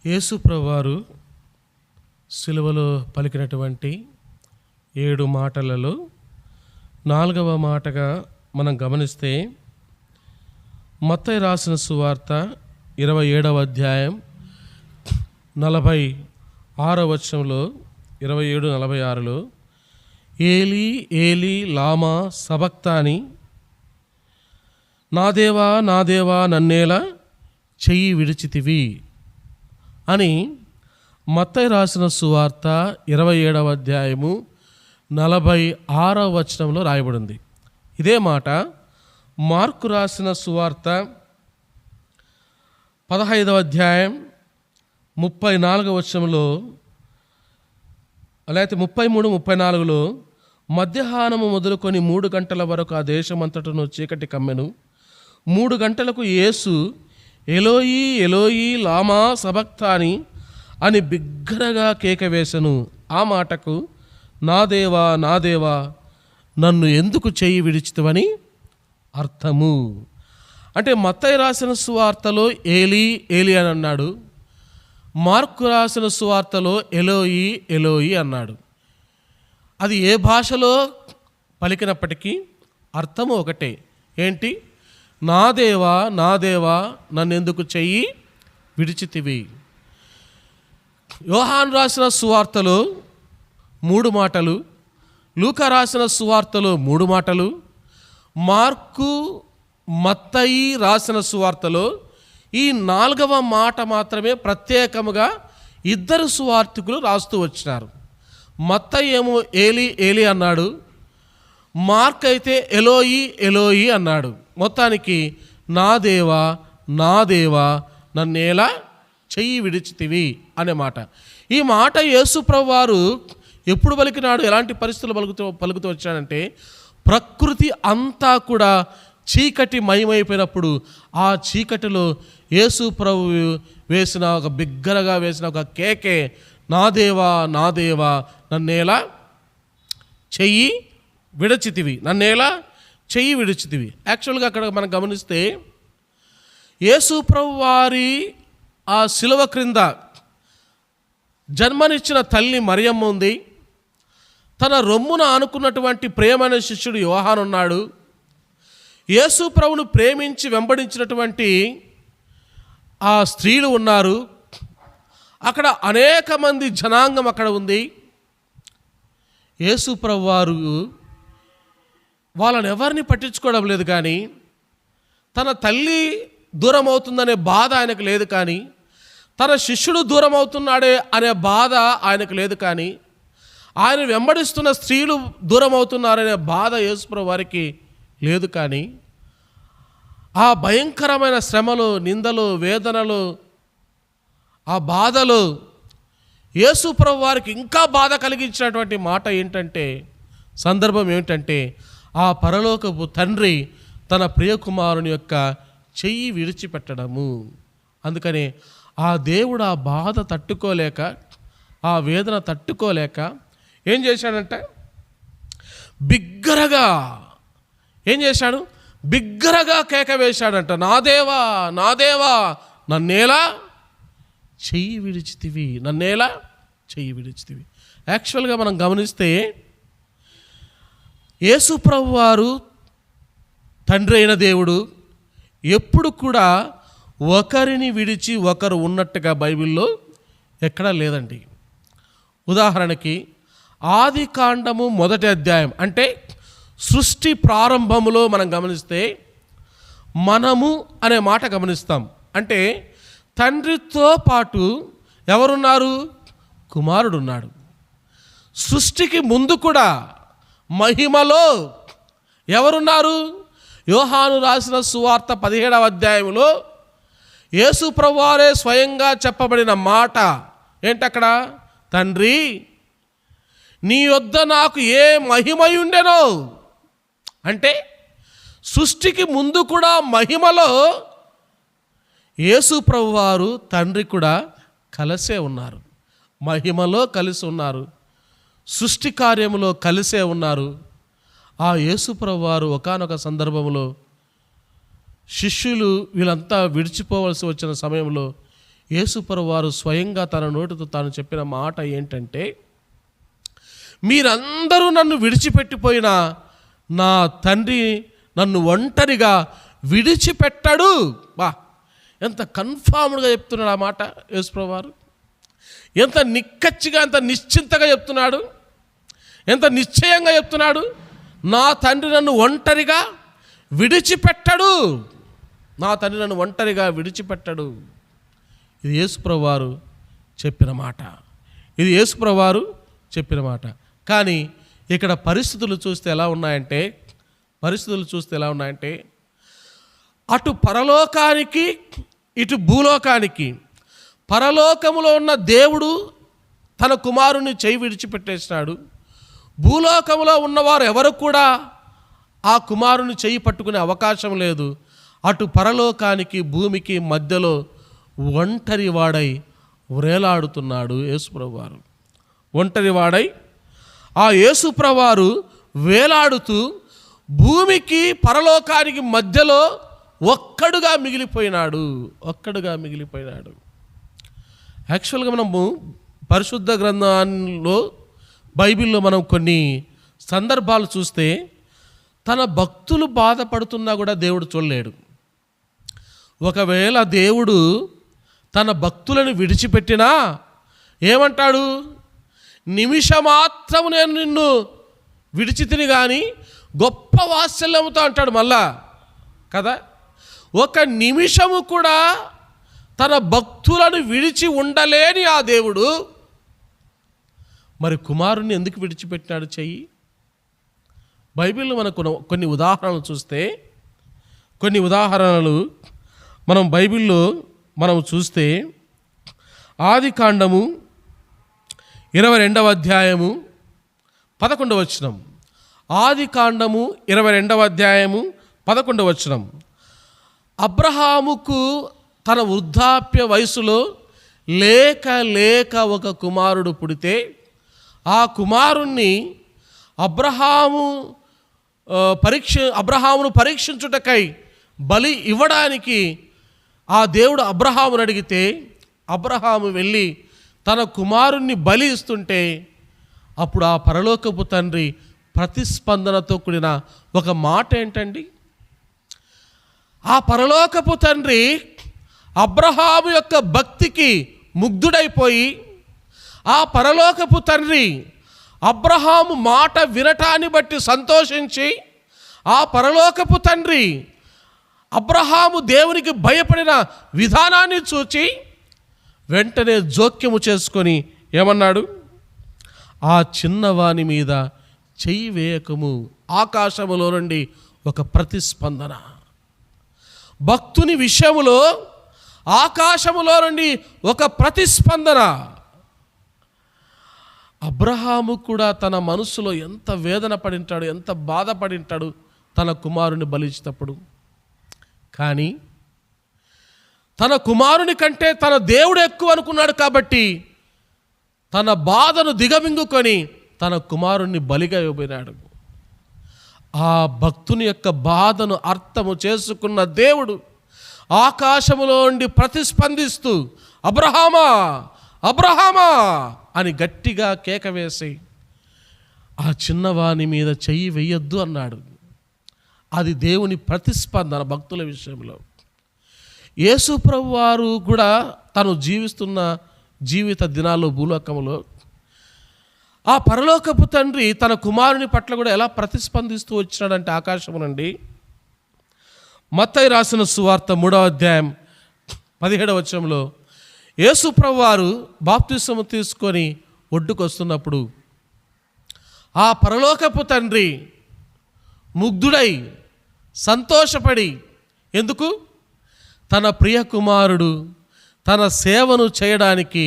యేసు ప్రభువారు సిలువలో పలికినటువంటి 7 మాటలలో 4వ మాటగా మనం గమనిస్తే మత్తయి రాసిన సువార్త 27వ అధ్యాయం 46వ వచనంలో 27-46లో ఏలీ ఏలీ లామా సబక్తాని, నా దేవా నా దేవా నన్నేలా చెయ్యి విడిచితివి అని మత్తయి రాసిన సువార్త 27వ అధ్యాయము 46వ వచనంలో రాయబడింది. ఇదే మాట మార్కు రాసిన సువార్త 15వ అధ్యాయం 34వ వచనంలో, అలాగే 33-34లో మధ్యాహ్నము మొదలుకొని 3 గంటల వరకు ఆ దేశమంతటను చీకటి కమ్మెను. 3 గంటలకు యేసు ఎలోయి ఎలోయి లామా సబక్తాని అని బిగ్గరగా కేక వేసెను. ఆ మాటకు నా దేవా నా దేవా నన్ను ఎందుకు చెయ్యి విడిచితివని అర్థము. అంటే మత్తయి రాసిన సువార్తలో ఏలీ ఏలీ అని అన్నాడు, మార్కు రాసిన సువార్తలో ఎలోయి ఎలోయి అన్నాడు. అది ఏ భాషలో పలికినప్పటికీ అర్థము ఒకటే. ఏంటి? నా దేవా నా దేవా నన్నెందుకు చెయ్యి విడిచితివి. యోహాను రాసిన సువార్తలో 3 మాటలు, లూకా రాసిన సువార్తలో 3 మాటలు, మార్కు మత్తయి రాసిన సువార్తలో ఈ 4వ మాట మాత్రమే ప్రత్యేకముగా 2 సువార్తికులు రాస్తూ వచ్చినారు. మత్తయి ఏమో ఏలీ ఏలీ అన్నాడు, మార్క్ అయితే ఎలోయి ఎలోయి అన్నాడు. మొత్తానికి నా దేవా నా దేవా నన్నేలా చెయ్యి విడిచితివి అనే మాట. ఈ మాట యేసు ప్రభువారు ఎప్పుడు పలికినాడు, ఎలాంటి పరిస్థితులు పలుకుతూ వచ్చాడంటే, ప్రకృతి అంతా కూడా చీకటి మయమైపోయినప్పుడు ఆ చీకటిలో యేసు ప్రభు వేసిన ఒక బిగ్గరగా వేసిన ఒక కేకే, నా దేవా నా దేవా నన్నేలా చెయ్యి విడిచితివి, నన్నేలా చెయ్యి విడిచితివి. యాక్చువల్గా అక్కడ మనం గమనిస్తే యేసు ప్రభు వారి ఆ శిలువ క్రింద జన్మనిచ్చిన తల్లి మరియమ్మ ఉంది. తన రొమ్మున ఆనుకున్నటువంటి ప్రేమైన శిష్యుడు యోహాను ఉన్నాడు. యేసు ప్రభును ప్రేమించి వెంబడించినటువంటి ఆ స్త్రీలు ఉన్నారు. అక్కడ అనేక మంది జనాంగం అక్కడ ఉంది. యేసు ప్రభు వారు వాళ్ళని ఎవరిని పట్టించుకోవడం లేదు, కానీ తన తల్లి దూరం అవుతుందనే బాధ ఆయనకు లేదు, కానీ తన శిష్యుడు దూరం అవుతున్నాడే అనే బాధ ఆయనకు లేదు, కానీ ఆయన వెంబడిస్తున్న స్త్రీలు దూరం అవుతున్నారనే బాధ యేసుప్రభు వారికి లేదు. కానీ ఆ భయంకరమైన శ్రమలు, నిందలు, వేదనలు, ఆ బాధలు యేసుప్రభు వారికి ఇంకా బాధ కలిగించినటువంటి మాట ఏంటంటే, సందర్భం ఏమిటంటే, ఆ పరలోకపు తండ్రి తన ప్రియకుమారుని యొక్క చెయ్యి విడిచిపెట్టడము. అందుకని ఆ దేవుడు ఆ బాధ తట్టుకోలేక, ఆ వేదన తట్టుకోలేక ఏం చేశాడంటే, బిగ్గరగా ఏం చేశాడు? బిగ్గరగా కేక వేశాడంట, నా దేవా నా దేవా నన్నేలా చెయ్యి విడిచితివి, నన్నేలా చెయ్యి విడిచితివి. యాక్చువల్గా మనం గమనిస్తే యేసు ప్రభు వారు తండ్రి అయిన దేవుడు ఎప్పుడు కూడా ఒకరిని విడిచి ఒకరు ఉన్నట్టుగా బైబిల్లో ఎక్కడా లేదండి. ఉదాహరణకి ఆది కాండము 1వ అధ్యాయం అంటే సృష్టి ప్రారంభములో మనం గమనిస్తే మనము అనే మాట గమనిస్తాం. అంటే తండ్రితో పాటు ఎవరున్నారు? కుమారుడు ఉన్నాడు. సృష్టికి ముందు కూడా మహిమలో ఎవరున్నారు? యోహాను రాసిన సువార్త 17వ అధ్యాయంలో యేసు ప్రభువారే స్వయంగా చెప్పబడిన మాట ఏంటక్కడ? తండ్రి నీ యొద్ద నాకు ఏ మహిమయుండెనో. అంటే సృష్టికి ముందు కూడా మహిమలో యేసు ప్రభువారు తండ్రి కూడా కలిసే ఉన్నారు, మహిమలో కలిసి ఉన్నారు, సృష్టి కార్యములో కలిసే ఉన్నారు. ఆ యేసు ప్రభువారు ఒకానొక సందర్భంలో శిష్యులు వీళ్ళంతా విడిచిపోవలసి వచ్చిన సమయంలో యేసుప్రభువు వారు స్వయంగా తన నోటితో తాను చెప్పిన మాట ఏంటంటే, మీరందరూ నన్ను విడిచిపెట్టిపోయినా నా తండ్రి నన్ను ఒంటరిగా విడిచిపెట్టడు. ఎంత కన్ఫామ్డ్గా చెప్తున్నాడు ఆ మాట యేసుప్రభువు వారు. ఎంత నిక్కచ్చిగా, ఎంత నిశ్చింతగా చెప్తున్నాడు, ఎంత నిశ్చయంగా చెప్తున్నాడు. నా తండ్రి నన్ను ఒంటరిగా విడిచిపెట్టడు, నా తండ్రి నన్ను ఒంటరిగా విడిచిపెట్టడు. ఇది యేసుప్రభువు వారు చెప్పిన మాట, ఇది యేసుప్రభువు వారు చెప్పిన మాట. కానీ ఇక్కడ పరిస్థితులు చూస్తే ఎలా ఉన్నాయంటే, అటు పరలోకానికి ఇటు భూలోకానికి, పరలోకములో ఉన్న దేవుడు తన కుమారుని చేయి విడిచిపెట్టేసినాడు. భూలోకములో ఉన్నవారు ఎవరు కూడా ఆ కుమారుని చేయి పట్టుకునే అవకాశం లేదు. అటు పరలోకానికి భూమికి మధ్యలో ఒంటరి వాడై వ్రేలాడుతున్నాడు యేసుప్రభువు వారు. ఒంటరి వాడై ఆ యేసుప్రభువు వారు వేలాడుతూ భూమికి పరలోకానికి మధ్యలో ఒక్కడుగా మిగిలిపోయినాడు. యాక్చువల్గా మనము పరిశుద్ధ గ్రంథంలో, బైబిల్లో మనం కొన్ని సందర్భాలు చూస్తే తన భక్తులు బాధపడుతున్నా కూడా దేవుడు చూడలేడు. ఒకవేళ దేవుడు తన భక్తులను విడిచిపెట్టినా ఏమంటాడు? నిమిషమాత్రము నేను నిన్ను విడిచితిని కానీ గొప్ప వాత్సల్యముతో అంటాడు మళ్ళా కదా. ఒక నిమిషము కూడా తన భక్తులను విడిచి ఉండలేని ఆ దేవుడు మరి కుమారుణ్ణి ఎందుకు విడిచిపెట్టినాడు చెయ్యి? బైబిల్లో మనకు కొన్ని ఉదాహరణలు చూస్తే, కొన్ని ఉదాహరణలు మనం బైబిల్లో మనం చూస్తే, ఆదికాండము 22వ అధ్యాయము 11వ వచనం. ఆదికాండము 22వ అధ్యాయము 11వ వచనం. అబ్రహాముకు తన వృద్ధాప్య వయసులో లేక ఒక కుమారుడు పుడితే ఆ కుమారుణ్ణి అబ్రహామును పరీక్షించుటకై బలి ఇవ్వడానికి ఆ దేవుడు అబ్రహామును అడిగితే అబ్రహాము వెళ్ళి తన కుమారుణ్ణి బలి ఇస్తుంటే అప్పుడు ఆ పరలోకపు తండ్రి ప్రతిస్పందనతో కూడిన ఒక మాట ఏంటండి? ఆ పరలోకపు తండ్రి అబ్రహాము యొక్క భక్తికి ముగ్ధుడైపోయి, ఆ పరలోకపు తండ్రి అబ్రహాము మాట వినటాన్ని బట్టి సంతోషించి, ఆ పరలోకపు తండ్రి అబ్రహాము దేవునికి భయపడిన విధానాన్ని చూచి వెంటనే జోక్యము చేసుకొని ఏమన్నాడు? ఆ చిన్నవాని మీద చెయ్యి వేయకము. ఆకాశములో నుండి ఒక ప్రతిస్పందన. భక్తుని విషయములో ఆకాశములో నుండి ఒక ప్రతిస్పందన. అబ్రహాము కూడా తన మనసులో ఎంత వేదన పడింటాడు, ఎంత బాధపడింటాడు తన కుమారుని బలిచ్చినప్పుడు. కానీ తన కుమారుని కంటే తన దేవుడు ఎక్కువ అనుకున్నాడు కాబట్టి తన బాధను దిగమింగుకొని తన కుమారుణ్ణి బలిగా ఇవ్వబోయినాడు. ఆ భక్తుని యొక్క బాధను అర్థము చేసుకున్న దేవుడు ఆకాశములో నుండి ప్రతిస్పందిస్తూ అబ్రహామా అబ్రహామా అని గట్టిగా కేక వేసి ఆ చిన్నవాని మీద చెయ్యి వెయ్యొద్దు అన్నాడు. అది దేవుని ప్రతిస్పందన భక్తుల విషయంలో. యేసు ప్రభువు వారు కూడా తను జీవిస్తున్న జీవిత దినాల్లో భూలోకములో ఆ పరలోకపు తండ్రి తన కుమారుని పట్ల కూడా ఎలా ప్రతిస్పందిస్తూ వచ్చినాడంటే ఆకాశము నుండి. మత్తయి రాసిన సువార్త 3వ అధ్యాయం 17వ వచనంలో యేసు ప్రభువు వారు బాప్తిసము తీసుకొని ఒడ్డుకు వస్తున్నప్పుడు ఆ పరలోకపు తండ్రి ముగ్ధుడై సంతోషపడి, ఎందుకు? తన ప్రియ కుమారుడు తన సేవను చేయడానికి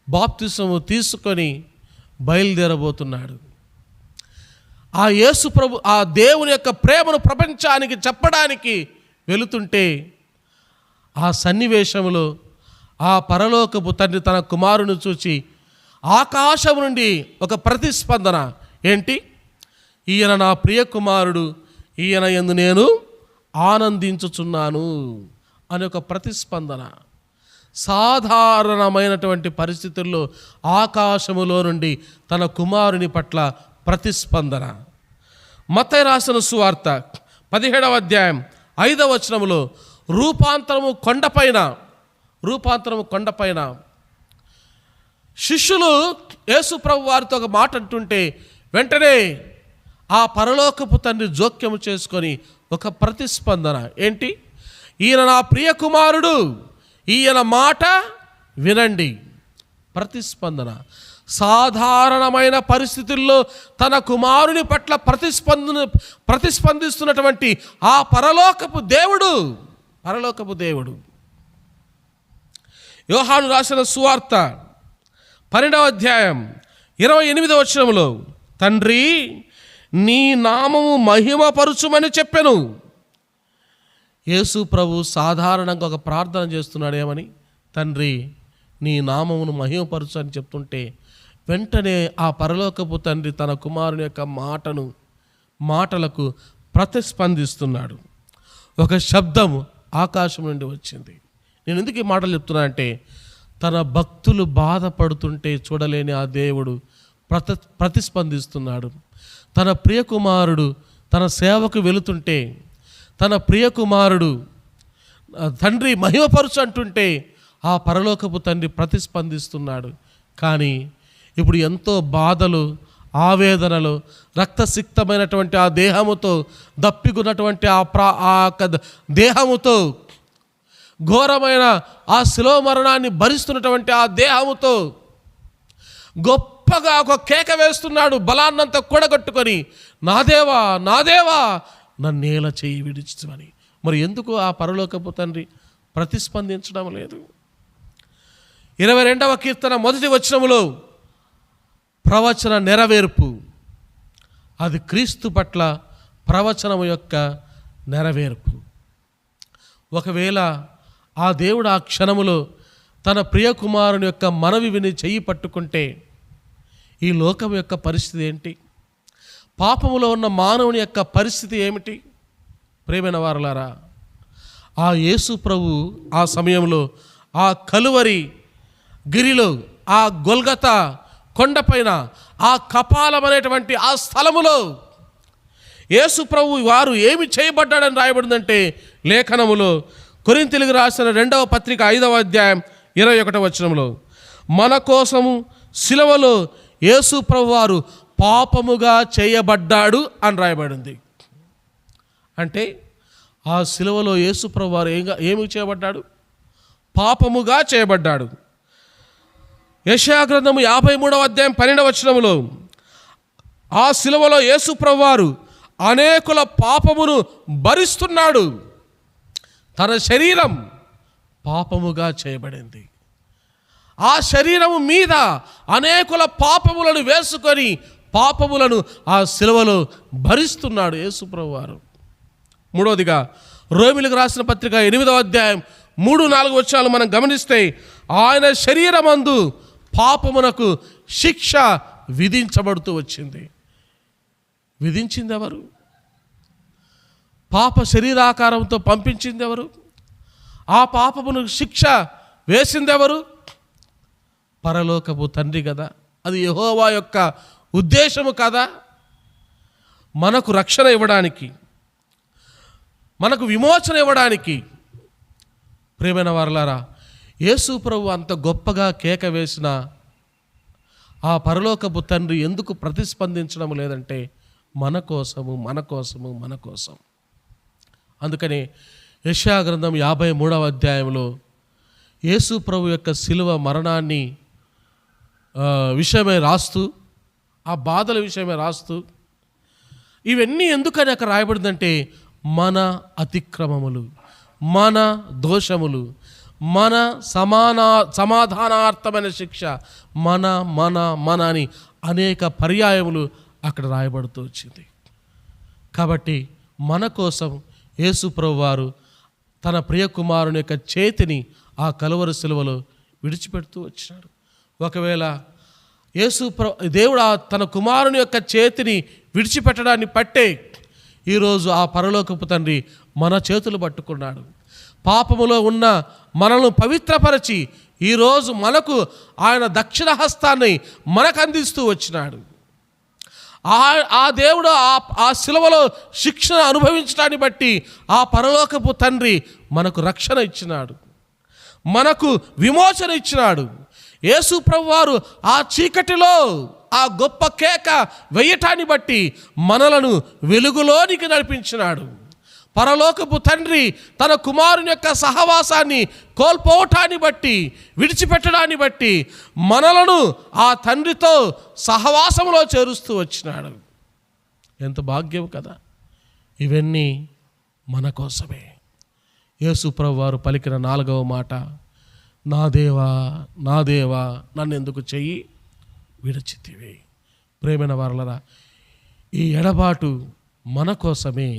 బాప్తిసము తీసుకొని బయలుదేరబోతున్నాడు. ఆ యేసు ప్రభు ఆ దేవుని యొక్క ప్రేమను ప్రపంచానికి చెప్పడానికి వెళుతుంటే ఆ సన్నివేశంలో ఆ పరలోకపు తండ్రి తన కుమారుని చూచి ఆకాశం నుండి ఒక ప్రతిస్పందన ఏంటి? ఈయన నా ప్రియ కుమారుడు, ఈయన యందు నేను ఆనందించుచున్నాను అనే ఒక ప్రతిస్పందన. సాధారణమైనటువంటి పరిస్థితుల్లో ఆకాశములో నుండి తన కుమారుని పట్ల ప్రతిస్పందన. మత్తయి రాసిన సువార్త 17వ అధ్యాయం 5వ వచనములో రూపాంతరము కొండపైన శిష్యులు యేసు ప్రభు వారితో ఒక మాట అంటుంటే వెంటనే ఆ పరలోకపు తండ్రి జోక్యము చేసుకొని ఒక ప్రతిస్పందన. ఏంటి? ఈయన నా ప్రియ కుమారుడు, ఈయన మాట వినండి. ప్రతిస్పందన. సాధారణమైన పరిస్థితుల్లో తన కుమారుని పట్ల ప్రతిస్పందిస్తున్నటువంటి ఆ పరలోకపు దేవుడు. యోహాను రాసిన సువార్త 12వ అధ్యాయం 28వ వచనములో తండ్రి నీ నామము మహిమపరుచుమని చెప్పెను. యేసు ప్రభు సాధారణంగా ఒక ప్రార్థన చేస్తున్నాడు. ఏమని? తండ్రి నీ నామమును మహిమపరచు అని చెప్తుంటే వెంటనే ఆ పరలోకపు తండ్రి తన కుమారుని యొక్క మాటలకు ప్రతిస్పందిస్తున్నాడు. ఒక శబ్దం ఆకాశం నుండి వచ్చింది. నేను ఎందుకు ఈ మాటలు చెప్తున్నానంటే తన భక్తులు బాధపడుతుంటే చూడలేని ఆ దేవుడు ప్రతిస్పందిస్తున్నాడు. తన ప్రియకుమారుడు తన సేవకు వెళుతుంటే తన ప్రియకుమారుడు తండ్రి మహిమపరుచు అంటుంటే ఆ పరలోకపు తండ్రి ప్రతిస్పందిస్తున్నాడు. కానీ ఇప్పుడు ఎంతో బాధలు, ఆవేదనలు, రక్తసిక్తమైనటువంటి ఆ దేహముతో, దప్పికున్నటువంటి ఆ దేహముతో, ఘోరమైన ఆ శిలువ మరణాన్ని భరిస్తున్నటువంటి ఆ దేహముతో గొప్పగా ఒక కేక వేస్తున్నాడు. బలాన్నంతా కూడగట్టుకొని నా దేవా నన్నేల చేయి విడిచిమని. మరి ఎందుకు ఆ పరలోకపు తండ్రి ప్రతిస్పందించడం లేదు? 22వ కీర్తన 1వ వచనములో ప్రవచన నెరవేర్పు. అది క్రీస్తు పట్ల ప్రవచనము యొక్క నెరవేర్పు. ఒకవేళ ఆ దేవుడు ఆ క్షణములో తన ప్రియకుమారుని యొక్క మనవి విని చెయ్యి పట్టుకుంటే ఈ లోకం యొక్క పరిస్థితి ఏంటి? పాపములో ఉన్న మానవుని యొక్క పరిస్థితి ఏమిటి? ప్రియమైన వారలారా, ఆ యేసు ప్రభు ఆ సమయంలో ఆ కలువరి గిరిలో, ఆ గొల్గతా కొండపైన, ఆ కపాలం అనేటువంటి ఆ స్థలములో యేసు ప్రభు వారు ఏమి చేయబడ్డాడని రాయబడిందంటే లేఖనములో కొరింథీయులకు రాసిన 2వ పత్రిక 5వ అధ్యాయం 21వ వచనంలో మన కోసము శిలువలో యేసు ప్రభు వారు పాపముగా చేయబడ్డాడు అని రాయబడింది. అంటే ఆ శిలువలో యేసు ప్రభు వారు ఏమి చేయబడ్డాడు? పాపముగా చేయబడ్డాడు. యెషయా గ్రంథము 53వ అధ్యాయం 12వ వచనములో ఆ శిలువలో యేసు ప్రభు వారు అనేకుల పాపమును భరిస్తున్నాడు. తన శరీరం పాపముగా చేయబడింది. ఆ శరీరము మీద అనేకుల పాపములను వేసుకొని పాపములను ఆ శిలువలో భరిస్తున్నాడు యేసు ప్రభువారు. మూడవదిగా రోమీయులకు రాసిన పత్రిక 8వ అధ్యాయం 3-4 వచనాలు మనం గమనిస్తే ఆయన శరీరమందు పాపమునకు శిక్ష విధించబడుతూ వచ్చింది. విధించింది ఎవరు? పాప శరీరాకారంతో పంపించింది ఎవరు? ఆ పాపమును శిక్ష వేసింది ఎవరు? పరలోకపు తండ్రి కదా. అది యెహోవా యొక్క ఉద్దేశము కదా, మనకు రక్షణ ఇవ్వడానికి, మనకు విమోచన ఇవ్వడానికి. ప్రియమైన వారలారా, యేసు ప్రభు అంత గొప్పగా కేక వేసిన ఆ పరలోకపు తండ్రి ఎందుకు ప్రతిస్పందించడం లేదంటే మన కోసం. అందుకని యెషయా గ్రంథం 53వ అధ్యాయంలో యేసు ప్రభు యొక్క శిలువ మరణాన్ని విషయమే రాస్తూ, ఆ బాధల విషయమే రాస్తూ, ఇవన్నీ ఎందుకని అక్కడ రాయబడిందంటే మన అతిక్రమములు, మన దోషములు, మన సమాధానార్థమైన శిక్ష, మన అని అనేక పర్యాయములు అక్కడ రాయబడుతూ వచ్చింది. కాబట్టి మన కోసం యేసు ప్రభు వారు తన ప్రియకుమారుని యొక్క చేతిని ఆ కలువరి శిలువలో విడిచిపెడుతూ వచ్చినాడు. ఒకవేళ దేవుడు తన కుమారుని యొక్క చేతిని విడిచిపెట్టడాన్ని పట్టే ఈరోజు ఆ పరలోకపు తండ్రి మన చేతులు పట్టుకున్నాడు. పాపములో ఉన్న మనల్ని పవిత్రపరిచి ఈరోజు మనకు ఆయన దక్షిణ హస్తాన్ని మనకు అందిస్తూ వచ్చినాడు. ఆ దేవుడు ఆ శిలువలో శిక్షణ అనుభవించడాన్ని బట్టి ఆ పరలోకపు తండ్రి మనకు రక్షణ ఇచ్చినాడు, మనకు విమోచన ఇచ్చినాడు. యేసు ప్రభువారు ఆ చీకటిలో ఆ గొప్ప కేక వేయటాన్ని బట్టి మనలను వెలుగులోనికి నడిపించినాడు. పరలోకపు తండ్రి తన కుమారుని యొక్క సహవాసాన్ని కోల్పోవటాన్ని బట్టి, విడిచిపెట్టడాన్ని బట్టి మనలను ఆ తండ్రితో సహవాసంలో చేరుస్తూ వచ్చినాడు. ఎంత భాగ్యం కదా! ఇవన్నీ మన కోసమే. యేసు ప్రభువారు పలికిన 4వ మాట, నా దేవా నా దేవా నన్ను ఎందుకు చెయ్యి విడిచితివి. ప్రేమైన వారలారా, ఈ ఎడబాటు మన కోసమే.